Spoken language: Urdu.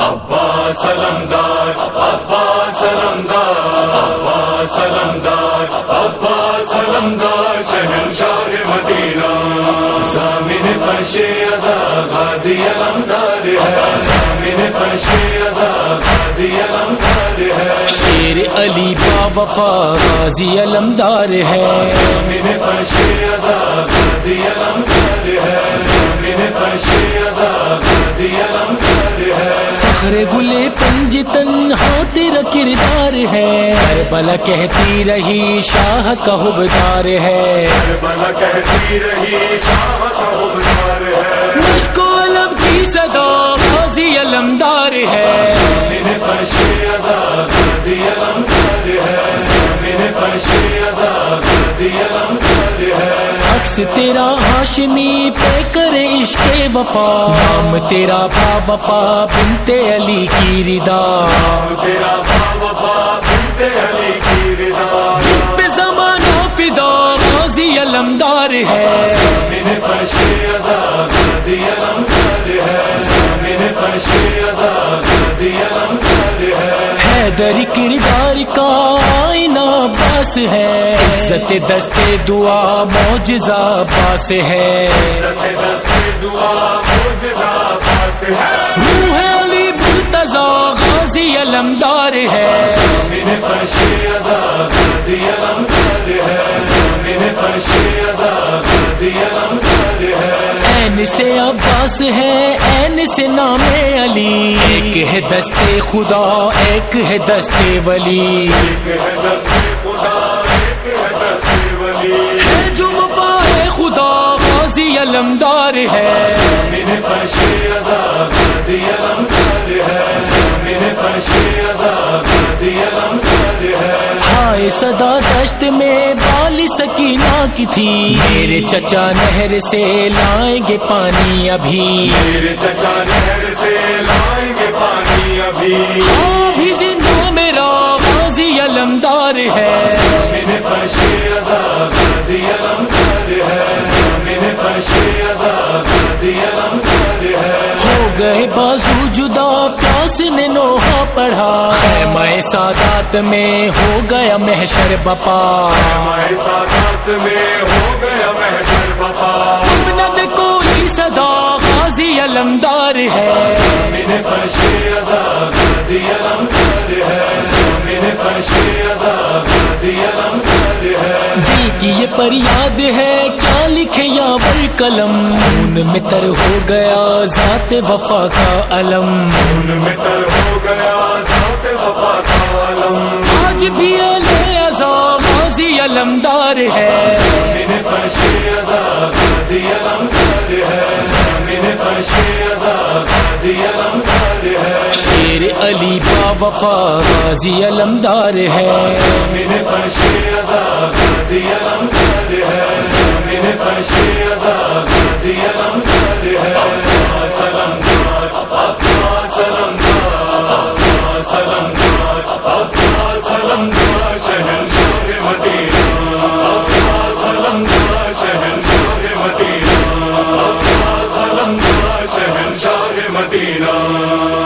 عباس علمدار، عباس علمدار، عباس علمدار، عباس علمدار، شہنشاہ مدینہ، ضامن فرش عزا غازی علمدار ہے، ضامن فرش عزا غازی علمدار ہے، شیر علی با وفا غازی علمدار ہے، ضامن فرش عزا غازی علمدار ہے، ضامن فرش عزا غازی علمدار ہے، فخر گلے پنج تنہا تیرا کردار ہے، کربلا کہتی رہی شاہ کا حبدار ہے، کربلا کہتی رہی شاہ کا حبدار ہے، مشک و علم کی صدا غازی علمدار ہے، ضامن فرش عزا غازی علمدار ہے، ضامن فرش عزا غازی علمدار ہے، عکس تیرا ہاشمی پہ کرے عشق وفا، نام تیرا با وفا بنت علی کی ردا، تیرا با وفا بنت علی کی ردا، جس پہ زمانہ فدا غازی علمدار ہے، ضامن فرش عزا غازی علمدار ہے، ضامن فرش عزا غازی علمدار ہے، حیدر کردار کا آئینہ عباس ہے، عزت دست دعا معجزہ عباس ہے، دست دعا معجزہ عباس ہے، روح علی مرتضیٰ غازی علمدار ہے، ضامن فرش عزا غازی علمدار ہے، ضامن فرش عزا غازی علمدار ہے، عین سے عباس ہے عین سے نام علی، ایک ہے دست خدا ایک ہے دست ولی، ایک ہے دست خدا ایک ہے دست ولی، ہے جو وفا ہے خدا غازی علمدار ہے، ضامن فرش عزا غازی علمدار ہے، ضامن فرش عزا غازی علمدار ہے، ہائے صدا دشت میں بال سکینہ کی تھی، میرے چچا نہر سے لائیں گے پانی ابھی، میرے چچا نہر سے لائیں گے پانی ابھی، ابھی زندہ میرا غازی علمدار ہے، ضامن فرش عزا غازی علمدار ہے، ضامن فرش عزا غازی علمدار ہے، ہو گئے بازو جدا پیاس نے نوحہ پڑھا، خیمہ سادات میں ہو گیا محشر بپا، ہمارے سادات میں ہو گیا محشر بپا، ند کوئی صدا غازی علمدار ہے، ضامن فرش عزا غازی علمدار ہے، ضامن فرش عزا غازی علمدار ہے، دل کی یہ فریاد ہے کیا لکھے یا بر قلم، خون میں تر ہو گیا ذات وفا کا علم، خون میں تر ہو گیا ذات وفا کا علم، آج بھی اہل عزا غازی علمدار ہے، ضامن فرش عزا غازی علمدار ہے، ضامن فرش عزا غازی علمدار ہے، شیر علی با وفا غازی علمدار ہے، ضامن فرش عزا غازی علمدار ہے، ضامن فرش عزا غازی علمدار ہے، عباس علمدار، عباس علمدار، عباس علمدار، عباس علمدار، شہنشاہ مدینہ، عباس علمدار، شہنشاہ مدینہ، عباس علمدار، شہنشاہ مدینہ۔